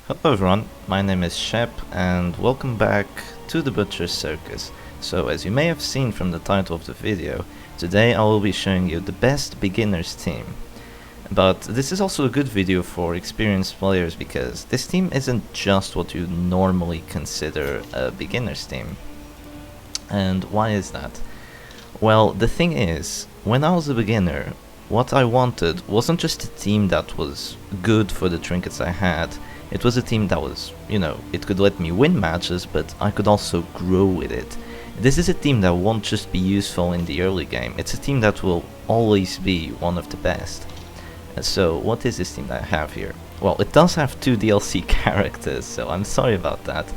Hello everyone, my name is Shep and welcome back to the Butcher's Circus. So as you may have seen from the title of the video, today I will be showing you the best beginners team. But this is also a good video for experienced players because this team isn't just what you normally consider a beginner's team. And why is that? Well, the thing is, when I was a beginner, what I wanted wasn't just a team that was good for the trinkets I had. It was a team that was, it could let me win matches, but I could also grow with it. This is a team that won't just be useful in the early game, it's a team that will always be one of the best. So what is this team that I have here? Well, it does have 2 DLC characters, so I'm sorry about that.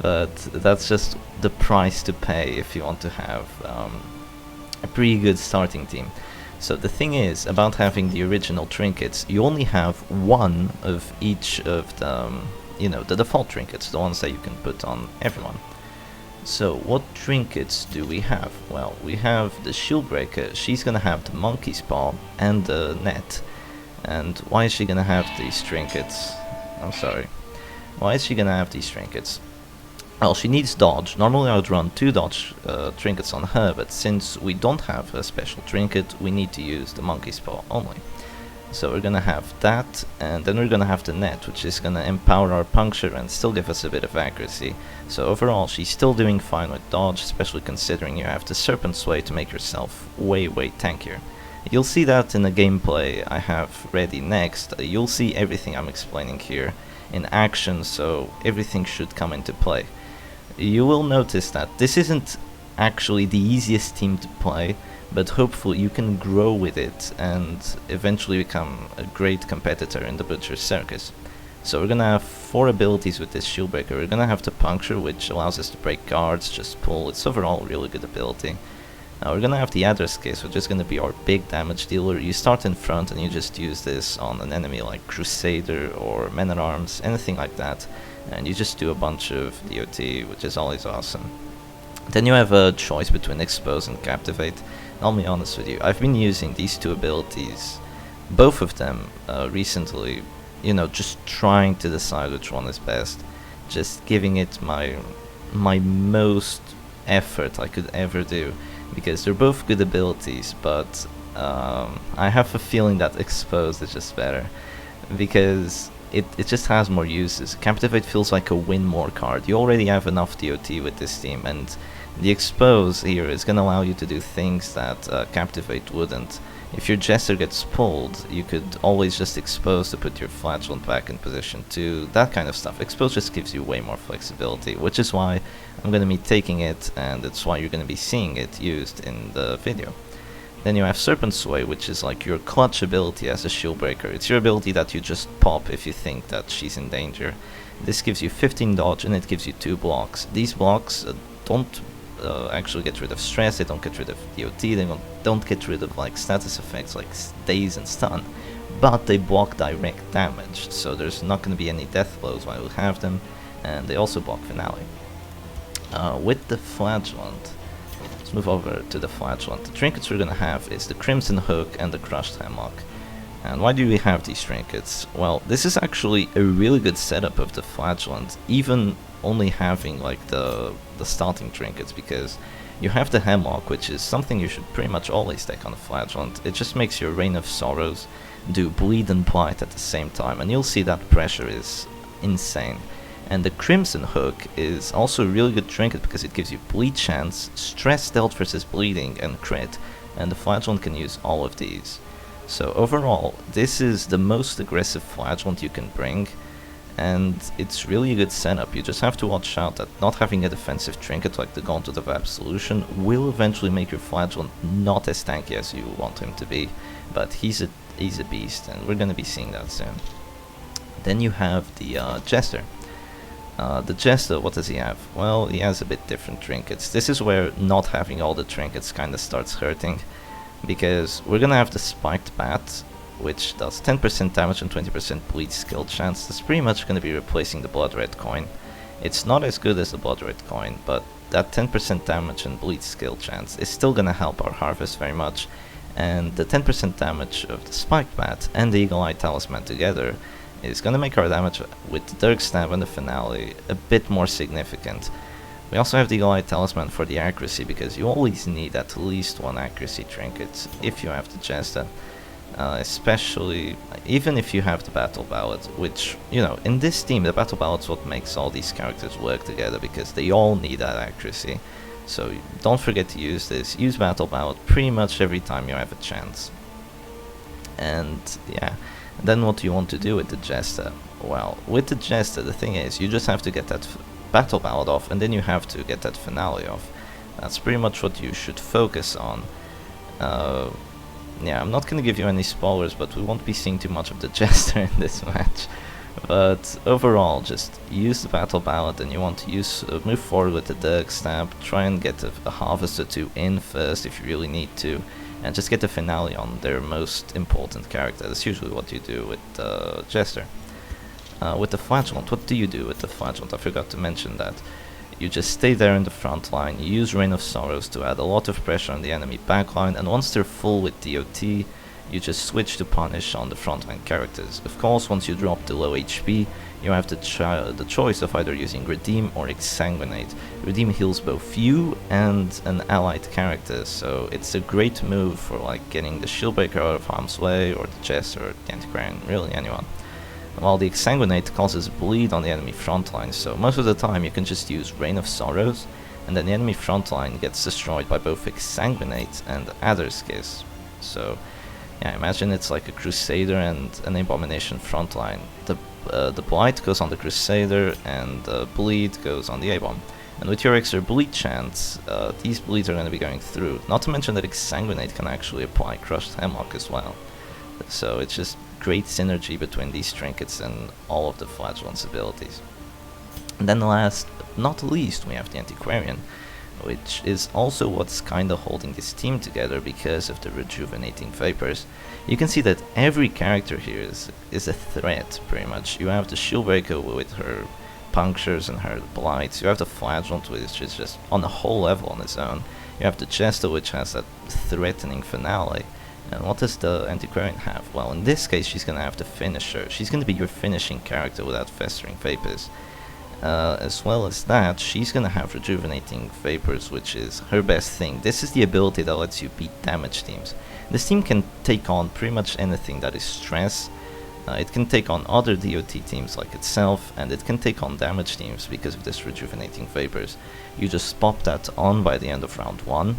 But that's just the price to pay if you want to have a pretty good starting team. So the thing is, about having the original trinkets, you only have one of each of the, the default trinkets, the ones that you can put on everyone. So what trinkets do we have? Well, we have the Shieldbreaker. She's gonna have the monkey's paw and the net. And why is she gonna have these trinkets? I'm sorry. Why is she gonna have these trinkets? Well, she needs dodge. Normally I would run 2 dodge trinkets on her, but since we don't have a special trinket, we need to use the monkey's paw only. So we're gonna have that, and then we're gonna have the net, which is gonna empower our puncture and still give us a bit of accuracy. So overall, she's still doing fine with dodge, especially considering you have the Serpent Sway to make yourself way tankier. You'll see that in the gameplay I have ready next. You'll see everything I'm explaining here in action, so everything should come into play. You will notice that this isn't actually the easiest team to play, but hopefully you can grow with it and eventually become a great competitor in the Butcher's Circus. So we're gonna have 4 abilities with this Shieldbreaker. We're gonna have the Puncture, which allows us to break guards, just pull. It's overall a really good ability. Now we're gonna have the Adder's Case, which is gonna be our big damage dealer. You start in front and you just use this on an enemy like Crusader or Men-at-Arms, anything like that. And you just do a bunch of DOT, which is always awesome. Then you have a choice between Expose and Captivate. And I'll be honest with you, I've been using these 2 abilities, both of them, recently, just trying to decide which one is best. Just giving it my most effort I could ever do, because they're both good abilities, but I have a feeling that Expose is just better, because it just has more uses. Captivate feels like a win more card. You already have enough DOT with this team, and the Expose here is going to allow you to do things that Captivate wouldn't. If your Jester gets pulled, you could always just Expose to put your Flagellant back in position 2, that kind of stuff. Expose just gives you way more flexibility, which is why I'm going to be taking it, and it's why you're going to be seeing it used in the video. Then you have Serpent Sway, which is like your clutch ability as a Shieldbreaker. It's your ability that you just pop if you think that she's in danger. This gives you 15 dodge and it gives you 2 blocks. These blocks don't actually get rid of stress, they don't get rid of DOT, they don't get rid of like status effects like daze and stun, but they block direct damage, so there's not going to be any death blows while you have them, and they also block Finale. With the Flagellant, let's move over to the Flagellant. The trinkets we're gonna have is the Crimson Hook and the Crushed Hemlock. And why do we have these trinkets? Well, this is actually a really good setup of the Flagellant, even only having like the starting trinkets, because you have the Hemlock, which is something you should pretty much always take on the Flagellant. It just makes your Reign of Sorrows do bleed and blight at the same time, and you'll see that pressure is insane. And the Crimson Hook is also a really good trinket because it gives you bleed chance, stress dealt versus bleeding, and crit, and the Flagellant can use all of these. So overall, this is the most aggressive Flagellant you can bring, and it's really a good setup. You just have to watch out that not having a defensive trinket like the Gauntlet of Absolution will eventually make your Flagellant not as tanky as you want him to be, but he's a beast, and we're gonna be seeing that soon. Then you have the Jester. The Jester, what does he have? Well, he has a bit different trinkets. This is where not having all the trinkets kinda starts hurting, because we're gonna have the Spiked Bat, which does 10% damage and 20% bleed skill chance. That's pretty much gonna be replacing the Blood Red coin. It's not as good as the Blood Red coin, but that 10% damage and bleed skill chance is still gonna help our harvest very much, and the 10% damage of the Spiked Bat and the Eagle Eye Talisman together is going to make our damage with the Dirk Stab and the Finale a bit more significant. We also have the Goliath Talisman for the accuracy, because you always need at least one accuracy trinket if you have the Jester. Especially, even if you have the Battle Ballad, which, you know, in this team, the Battle Ballad's what makes all these characters work together, because they all need that accuracy. So don't forget to use this. Use Battle Ballad pretty much every time you have a chance. And yeah, then what do you want to do with the Jester? Well, with the Jester, the thing is, you just have to get that Battle Ballad off, and then you have to get that Finale off. That's pretty much what you should focus on. Yeah, I'm not going to give you any spoilers, but we won't be seeing too much of the Jester in this match. But overall, just use the Battle Ballad, and you want to use move forward with the Dirk Stab. Try and get a Harvest or two in first if you really need to, and just get the Finale on their most important character. That's usually what you do with Jester. With the Flagellant, what do you do with the Flagellant? I forgot to mention that. You just stay there in the front line, you use Rain of Sorrows to add a lot of pressure on the enemy backline, and once they're full with DOT, you just switch to Punish on the frontline characters. Of course, once you drop the low HP, you have the choice of either using Redeem or Exsanguinate. Redeem heals both you and an allied character, so it's a great move for like getting the Shieldbreaker out of harm's way, or the Jester, or the Antiquarian, really anyone. While the Exsanguinate causes bleed on the enemy frontline, so most of the time you can just use Rain of Sorrows, and then the enemy frontline gets destroyed by both Exsanguinate and Adder's Kiss. So yeah, imagine it's like a Crusader and an Abomination frontline. The Blight goes on the Crusader, and the Bleed goes on the Abom. And with your extra bleed chance, these bleeds are going to be going through. Not to mention that Exsanguinate can actually apply Crushed Hemlock as well. So it's just great synergy between these trinkets and all of the Flagellant's abilities. And then last but not least, we have the Antiquarian, which is also what's kinda holding this team together because of the Rejuvenating Vapors. You can see that every character here is a threat, pretty much. You have the Shieldbreaker with her punctures and her blights. You have the Flagellant, which is just on a whole level on its own. You have the Jester, which has that threatening Finale. And what does the Antiquarian have? Well, in this case, she's gonna have the Finisher. She's gonna be your finishing character without Festering Vapors. As well as that, she's gonna have Rejuvenating Vapors, which is her best thing. This is the ability that lets you beat damage teams. This team can take on pretty much anything that is stress. It can take on other DOT teams like itself, and it can take on damage teams because of this Rejuvenating Vapors. You just pop that on by the end of round 1.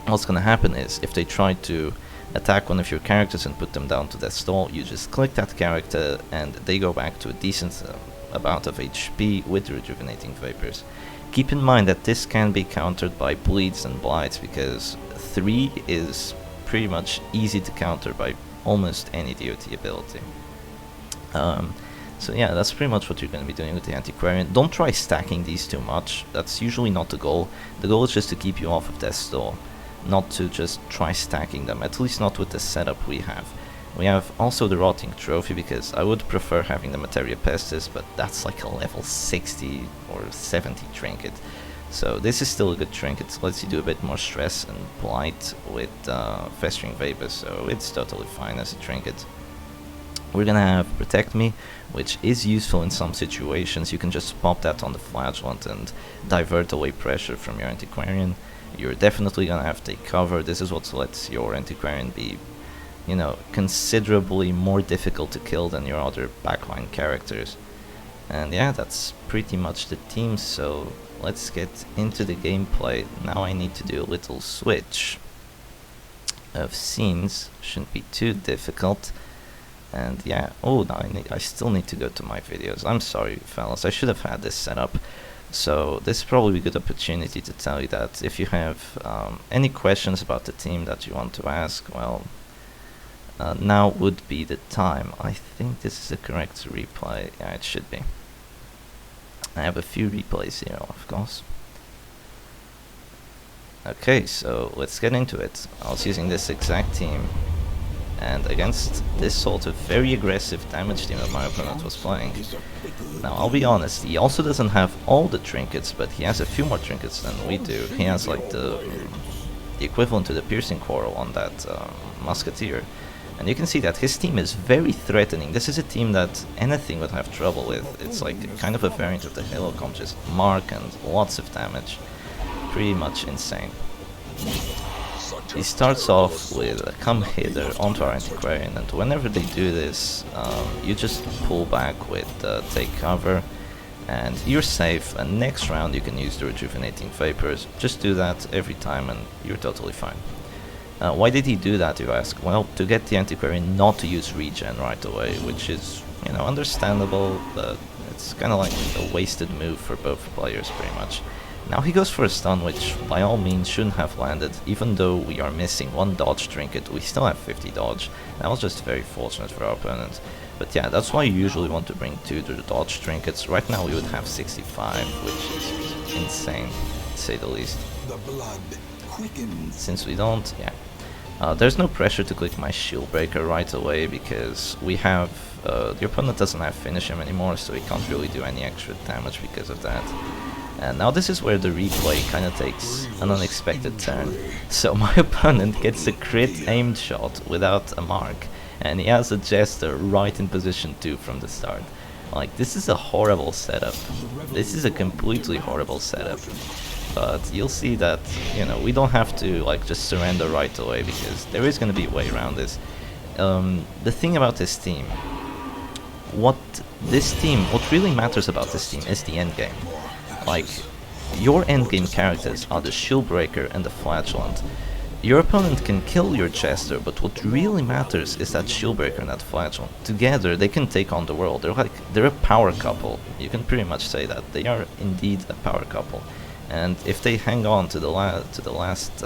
What's gonna happen is, if they try to attack one of your characters and put them down to that stall, you just click that character and they go back to a decent amount of HP with the Rejuvenating Vapors. Keep in mind that this can be countered by bleeds and blights, because 3 is pretty much easy to counter by almost any DOT ability. So yeah, that's pretty much what you're going to be doing with the Antiquarian. Don't try stacking these too much, that's usually not the goal. The goal is just to keep you off of that stall, not to just try stacking them, at least not with the setup we have. We have also the Rotting Trophy, because I would prefer having the Materia Pestis, but that's like a level 60 or 70 trinket. So this is still a good trinket, it lets you do a bit more stress and blight with Festering Vapors, so it's totally fine as a trinket. We're gonna have Protect Me, which is useful in some situations. You can just pop that on the Flagellant and divert away pressure from your Antiquarian. You're definitely gonna have to take cover. This is what lets your Antiquarian be, you know, considerably more difficult to kill than your other backline characters. And yeah, that's pretty much the team, so let's get into the gameplay. Now I need to do a little switch of scenes, shouldn't be too difficult. And yeah, oh, no, I still need to go to my videos. I'm sorry, fellas, I should have had this set up. So this is probably a good opportunity to tell you that if you have any questions about the team that you want to ask, well, now would be the time. I think this is the correct replay. Yeah, it should be. I have a few replays here, of course. Okay, so let's get into it. I was using this exact team, and against this sort of very aggressive damage team that my opponent was playing. Now, I'll be honest, he also doesn't have all the trinkets, but he has a few more trinkets than we do. He has like the equivalent to the Piercing Coral on that Musketeer, And you can see that his team is very threatening. This is a team that anything would have trouble with. It's like kind of a variant of the Hemlock, just mark and lots of damage. Pretty much insane. He starts off with a come hither onto our Antiquarian, and whenever they do this, you just pull back with take cover, and you're safe, and next round you can use the rejuvenating vapors. Just do that every time and you're totally fine. Why did he do that, you ask? Well, to get the Antiquarian not to use regen right away, which is, you know, understandable, but it's kind of like a wasted move for both players pretty much. Now he goes for a stun, which by all means shouldn't have landed. Even though we are missing 1 dodge trinket, we still have 50 dodge. That was just very fortunate for our opponent. But yeah, that's why you usually want to bring 2 to the dodge trinkets. Right now we would have 65, which is insane, to say the least. The blood quickens. Since we don't, yeah. There's no pressure to click my Shieldbreaker right away, because we have... the opponent doesn't have finish him anymore, so he can't really do any extra damage because of that. And now this is where the replay kind of takes an unexpected turn. So my opponent gets a crit aimed shot without a mark, and he has a Jester right in position 2 from the start. Like, this is a horrible setup. This is a completely horrible setup. But you'll see that, you know, we don't have to like just surrender right away, because there is going to be a way around this. The thing about this team, what really matters about this team is the end game. Like, your endgame characters are the Shieldbreaker and the Flagellant. Your opponent can kill your Jester, but what really matters is that Shieldbreaker and that Flagellant. Together, they can take on the world. They're a power couple. You can pretty much say that. They are indeed a power couple. And if they hang on to the last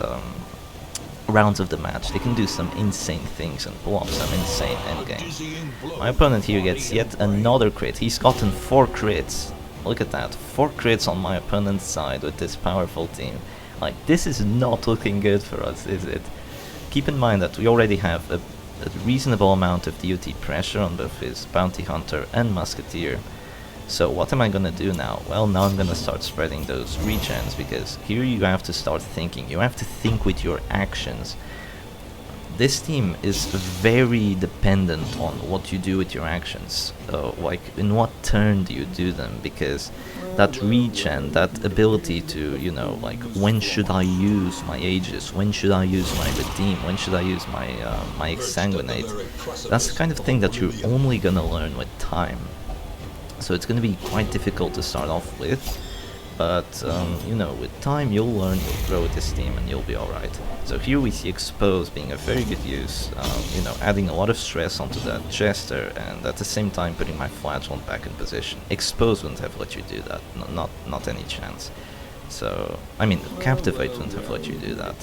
rounds of the match, they can do some insane things and pull off some insane endgame. My opponent here gets yet another crit. He's gotten 4 crits. Look at that, 4 crits on my opponent's side with this powerful team. Like, this is not looking good for us, is it? Keep in mind that we already have a reasonable amount of DOT pressure on both his Bounty Hunter and Musketeer. So what am I gonna do now? Well, now I'm gonna start spreading those regens, because here you have to start thinking. You have to think with your actions. This team is very dependent on what you do with your actions. Like, in what turn do you do them? Because that regen, that ability to, you know, like, when should I use my Aegis? When should I use my Redeem? When should I use my my Exsanguinate? That's the kind of thing that you're only gonna learn with time. So it's gonna be quite difficult to start off with. But, you know, with time you'll learn, you'll grow with this team, and you'll be alright. So here we see Expose being a very good use, you know, adding a lot of stress onto that Jester, and at the same time putting my Flagellant back in position. Expose wouldn't have let you do that, not any chance. So, I mean, Captivate wouldn't have let you do that.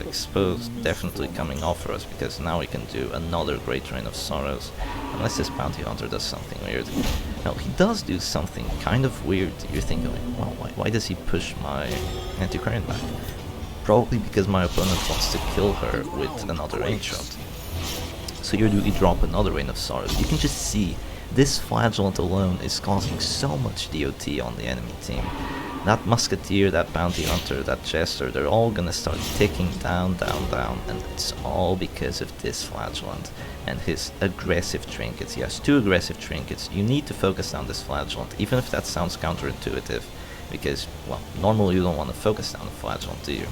Expose definitely coming off for us, because now we can do another Great Reign of Sorrows, unless this Bounty Hunter does something weird. Now, he does do something kind of weird. You're thinking, like, well, why does he push my Antiquarian back? Probably because my opponent wants to kill her with another range shot. So here we drop another Reign of Sorrows. You can just see, this Flagellant alone is causing so much DOT on the enemy team. That Musketeer, that Bounty Hunter, that Jester, they're all gonna start ticking down, and it's all because of this Flagellant and his aggressive trinkets. He has 2 aggressive trinkets. You need to focus down this Flagellant, even if that sounds counterintuitive, because, well, normally you don't want to focus down the Flagellant, do you?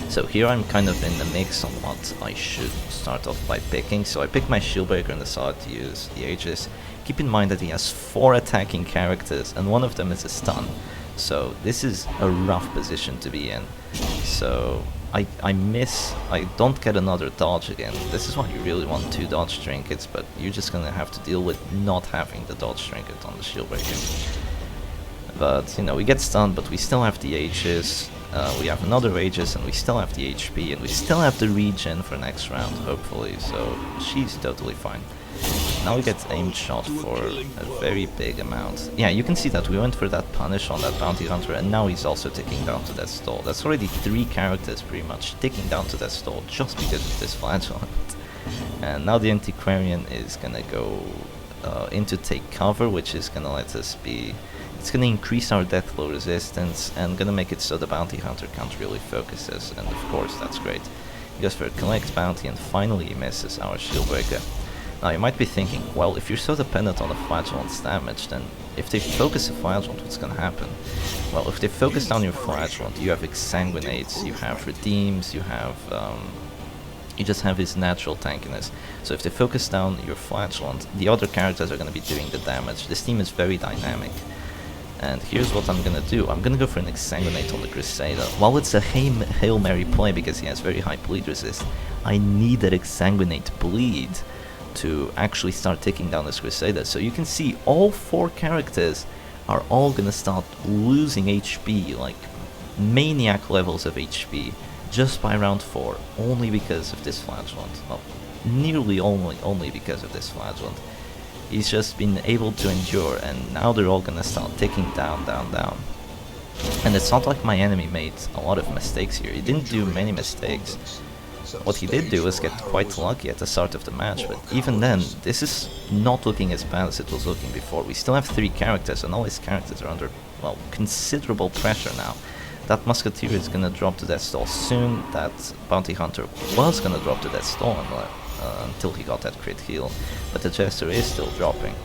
So here I'm kind of in the mix on what I should start off by picking. So I picked my Shieldbreaker and decided to use the Aegis. Keep in mind that he has 4 attacking characters, and one of them is a stun. So this is a rough position to be in. So I don't get another dodge again. This is why you really want 2 dodge trinkets, but you're just gonna have to deal with not having the dodge trinket on the Shieldbreaker. But, you know, we get stunned, but we still have the Aegis. We have another Aegis, and we still have the HP, and we still have the regen for next round, hopefully, so she's totally fine. Now we get aimed shot for a very big amount. Yeah, you can see that we went for that punish on that Bounty Hunter, and now he's also ticking down to that stall. That's already 3 characters pretty much ticking down to that stall just because of this Flagellant. And now the Antiquarian is gonna go into take cover, which is gonna let us be... It's gonna increase our death blow resistance and gonna make it so the Bounty Hunter can't really focus us, and of course that's great. He goes for a collect bounty and finally he misses our Shieldbreaker. Now you might be thinking, well, if you're so dependent on the Flagellant's damage, then if they focus the Flagellant, what's gonna happen? Well, if they focus down your Flagellant, you have Exsanguinates, you have Redeems, you have you just have his natural tankiness. So if they focus down your Flagellant, the other characters are going to be doing the damage. This team is very dynamic. And here's what I'm going to do. I'm going to go for an Exsanguinate on the Crusader. While it's a Hail Mary play because he has very high bleed resist, I need that Exsanguinate bleed to actually start taking down this Crusader. So you can see all 4 characters are all going to start losing HP, like maniac levels of HP, just by round 4, only because of this Flagellant. Well, nearly only because of this Flagellant. He's just been able to endure, and now they're all gonna start ticking down. And it's not like my enemy made a lot of mistakes here. He didn't do many mistakes. What he did do was get quite lucky at the start of the match, but even then, this is not looking as bad as it was looking before. We still have 3 characters, and all his characters are under, well, considerable pressure now. That Musketeer is gonna drop to Death's Door soon. That Bounty Hunter was gonna drop to Death's Door until he got that crit heal, but the Jester is still dropping.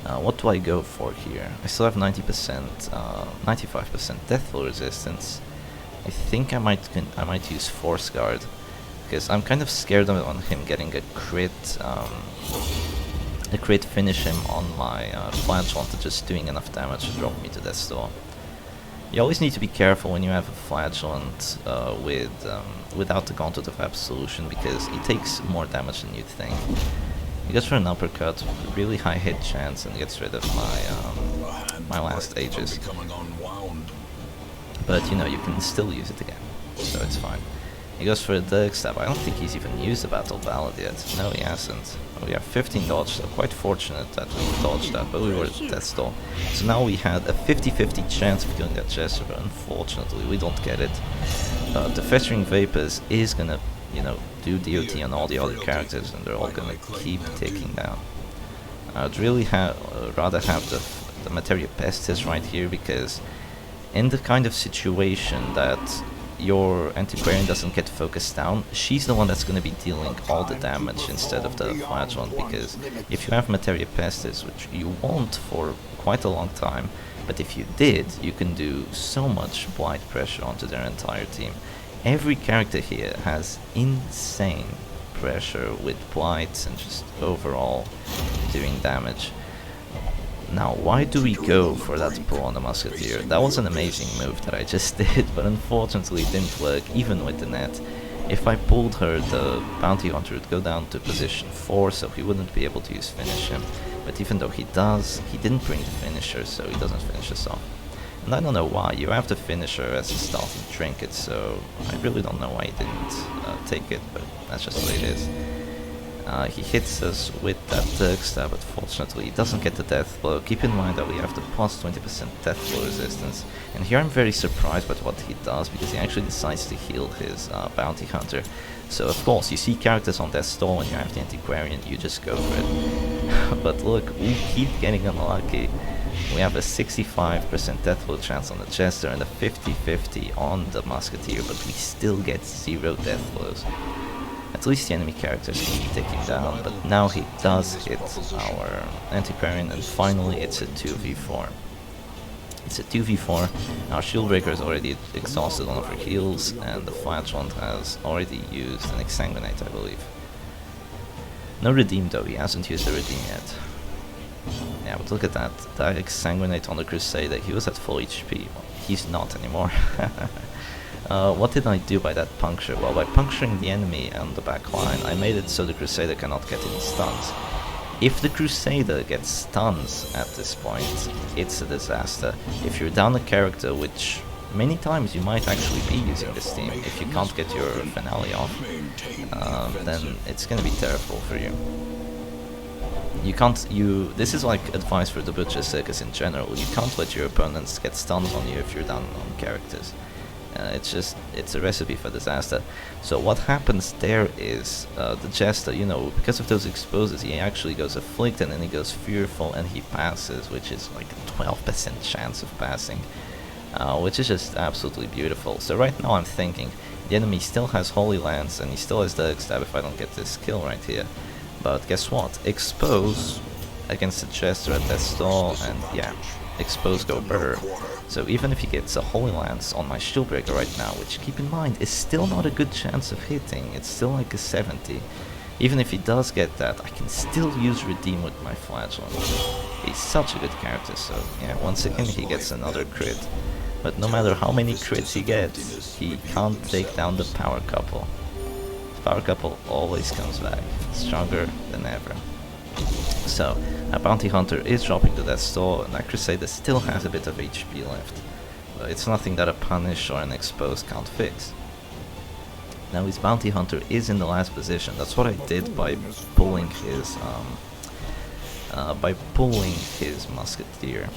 What do I go for here? I still have 90%, 95% Deathfall resistance. I think I might use Force Guard, because I'm kind of scared on him getting a crit finish him on my Flagellant, just doing enough damage to drop me to Death's Door. You always need to be careful when you have a Flagellant without the Gauntlet of Absolution, because he takes more damage than you'd think. He goes for an uppercut, really high hit chance, and gets rid of my last Aegis. But you know, you can still use it again, so it's fine. He goes for a Dirk Stab. I don't think he's even used the Battle Ballad yet. No, he hasn't. We have 15 dodge, so quite fortunate that we dodged that, but we were at Death's Door. So now we had a 50-50 chance of killing that Jester, but unfortunately we don't get it. The Fettering Vapors is gonna, you know, do DOT on all the other characters, and they're all gonna keep taking down. I'd really rather have the Materia Pestis right here, because in the kind of situation that your Antiquarian doesn't get focused down, she's the one that's going to be dealing all the damage instead of the Flagellant, because if you have Materia Pestis, which you won't for quite a long time, but if you did, you can do so much blight pressure onto their entire team. Every character here has insane pressure with blights and just overall doing damage. Now, why do we go for that pull on the Musketeer? That was an amazing move that I just did, but unfortunately it didn't work, even with the net. If I pulled her, the Bounty Hunter would go down to position 4, so he wouldn't be able to use Finish him. But even though he does, he didn't bring the finisher, so he doesn't finish us off. And I don't know why. You have the finisher as a starting trinket, so I really don't know why he didn't take it, but that's just the way it is. He hits us with that Dirk Stab, but fortunately he doesn't get the death blow. Keep in mind that we have the plus 20% death blow resistance. And here I'm very surprised by what he does, because he actually decides to heal his Bounty Hunter. So of course, you see characters on Death's Door when you have the Antiquarian, you just go for it. But look, we keep getting unlucky. We have a 65% death blow chance on the Jester and a 50-50 on the Musketeer, but we still get 0 death blows. At least the enemy characters keep taking down, but now he does hit our Antiquarian, and finally it's a 2v4. It's a 2v4, our Shieldbreaker is already exhausted on her heals, and the Flagellant has already used an Exsanguinate, I believe. No Redeem though, he hasn't used the Redeem yet. Yeah, but look at that, that Exsanguinate on the Crusader, he was at full HP, well, he's not anymore. What did I do by that puncture? Well, by puncturing the enemy on the back line, I made it so the Crusader cannot get any stuns. If the Crusader gets stuns at this point, it's a disaster. If you're down a character, which many times you might actually be using this team, if you can't get your finale off, then it's gonna be terrible for you. This is like advice for the Butcher Circus in general. You can't let your opponents get stuns on you if you're down on characters. It's a recipe for disaster. So what happens there is the Jester, you know, because of those exposes, he actually goes Afflict, and then he goes Fearful, and he passes, which is like a 12% chance of passing, which is just absolutely beautiful. So right now I'm thinking, The enemy still has Holy Lance, and he still has the Stab if I don't get this kill right here. But guess what? Expose against the Jester at that stall, and yeah, Expose go Burr. So even if he gets a Holy Lance on my Shieldbreaker right now, which keep in mind is still not a good chance of hitting, it's still like a 70. Even if he does get that, I can still use Redeem with my Flagellant. He's such a good character, so yeah, once again he gets another crit. But no matter how many crits he gets, he can't take down the power couple. The power couple always comes back, stronger than ever. So, a Bounty Hunter is dropping to that stall, and that Crusader still has a bit of HP left. But it's nothing that a Punish or an Expose can't fix. Now his Bounty Hunter is in the last position. That's what I did by pulling his Musketeer.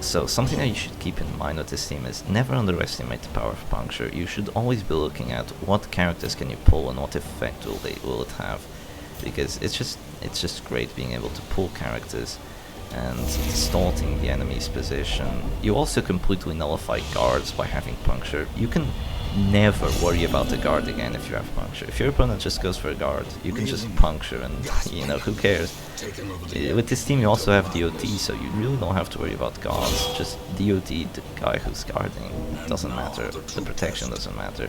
So something that you should keep in mind with this team is never underestimate the power of Puncture. You should always be looking at what characters can you pull and what effect will it have, because it's just great being able to pull characters and distorting the enemy's position. You also completely nullify guards by having Puncture. You can never worry about the guard again if you have Puncture. If your opponent just goes for a guard, you can just Puncture and, you know, who cares. With this team you also have DOT, so you really don't have to worry about guards. Just DOT the guy who's guarding, doesn't matter. The protection doesn't matter.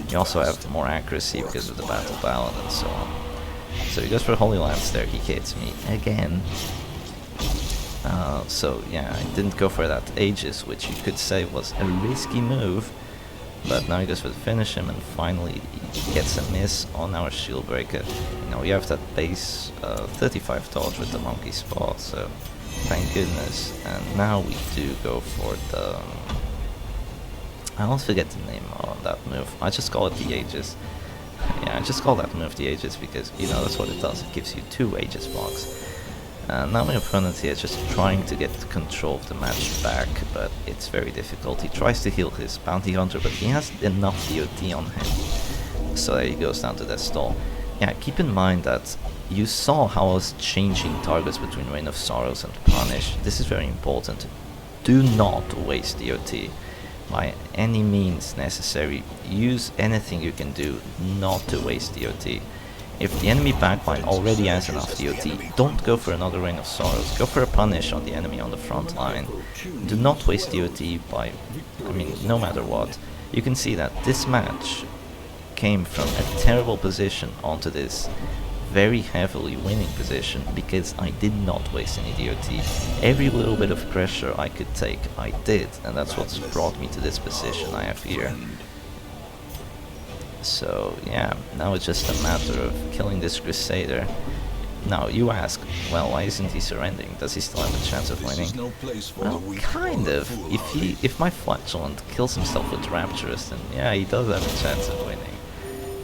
You also have more accuracy because of the Battle Ballad and so on. So he goes for Holy Lance there, he hits me again. So yeah, I didn't go for that Aegis, which you could say was a risky move. But now he goes for the finish him, and finally he gets a miss on our Shieldbreaker. You know, we have that base 35 dodge with the Monkey Spot, so thank goodness. And now we do go for the... I always forget the name of that move. I just call it the Aegis. Yeah, I just call that move the Aegis because, you know, that's what it does. It gives you 2 Aegis blocks. Now my opponent here is just trying to get control of the match back, but it's very difficult. He tries to heal his Bounty Hunter, but he has enough DOT on him. So there he goes down to that stall. Yeah, keep in mind that you saw how I was changing targets between Reign of Sorrows and Punish. This is very important. Do not waste DOT by any means necessary. Use anything you can do not to waste DOT. If the enemy backline already has enough DOT, don't go for another Reign of Sorrows. Go for a Punish on the enemy on the front line. Do not waste DOT by, I mean, no matter what. You can see that this match came from a terrible position onto this very heavily winning position because I did not waste any DOT. Every little bit of pressure I could take, I did, and that's what's brought me to this position I have here. So yeah, now it's just a matter of killing this Crusader. Now you ask, well, why isn't he surrendering? Does he still have a chance of winning? Well, kind of. If my Flagellant kills himself with Rapturous, then yeah, he does have a chance of winning.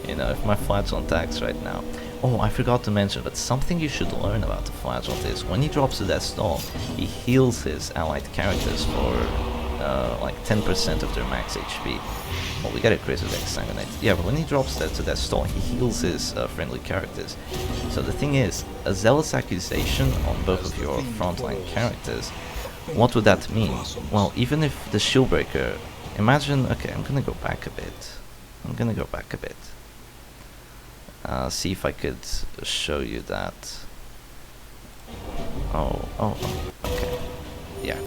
You know, if my Flagellant attacks right now. Oh, I forgot to mention, but something you should learn about the Flagellant is when he drops to that stall, he heals his allied characters for like 10% of their max HP. Well, we got a crit with Exsanguinate. Yeah, but when he drops that to that stall, he heals his friendly characters. So the thing is, a Zealous Accusation on both of your frontline characters, what would that mean? Well, even if the Shieldbreaker, imagine, okay, I'm gonna go back a bit. See if I could show you that. Oh, okay. Yeah.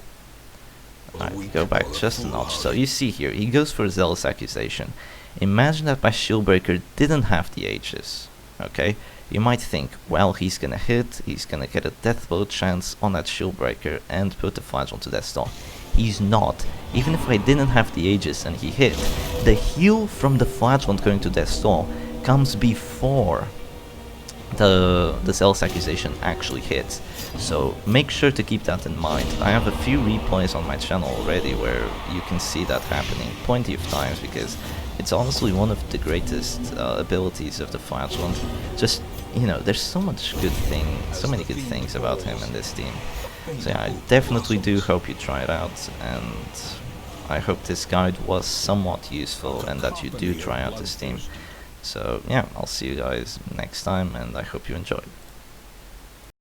Alright, go back just a notch. So you see here, he goes for a Zealous Accusation. Imagine that my Shieldbreaker didn't have the Aegis. Okay? You might think, well, he's gonna hit, he's gonna get a death blow chance on that Shieldbreaker and put the Flagellant to that stall. He's not. Even if I didn't have the Aegis and he hit, the heal from the Flagellant going to that stall comes before the Zealous Accusation actually hits. So make sure to keep that in mind. I have a few replays on my channel already where you can see that happening plenty of times because it's honestly one of the greatest abilities of the Flagellant. Just, you know, there's so many good things about him in this team. So yeah, I definitely do hope you try it out, and I hope this guide was somewhat useful and that you do try out this team. So yeah, I'll see you guys next time, and I hope you enjoyed.